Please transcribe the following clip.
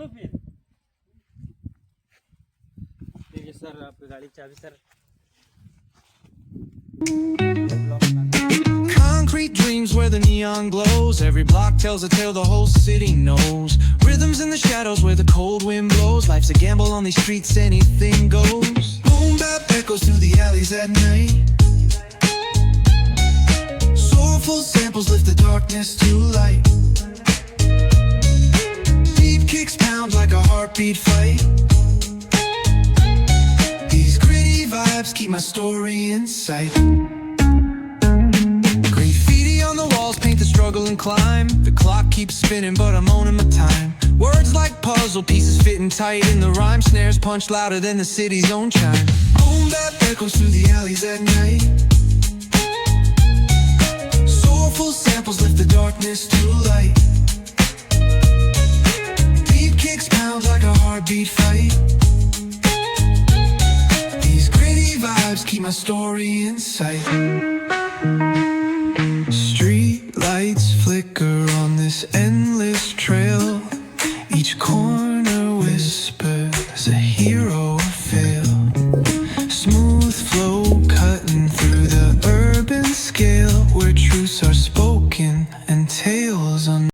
छोड़ो फिर। देखिए सर, आपकी गाड़ी की चाबी sir. Concrete dreams where the neon glows. Every block tells a tale the whole city knows. Rhythms in the shadows where the cold wind blows. Life's a gamble on these streets, anything goes. Boom bap echoes through the alleys at night. Soulful samples lift the darkness to light. Deep kicks pound like a heartbeat fight. These gritty vibes keep my story in sight. Graffiti on the walls paint the struggle and climb. The clock keeps spinning but I'm owning my time. Words like puzzle pieces fitting tight in the rhyme. Snares punch louder than the city's own chime. Boom bap echoes through the alleys at night. Soulful samples lift the darkness to light. Beat kicks pound like a heartbeat fight. These gritty vibes keep my story in sight. Street lights flicker on this endless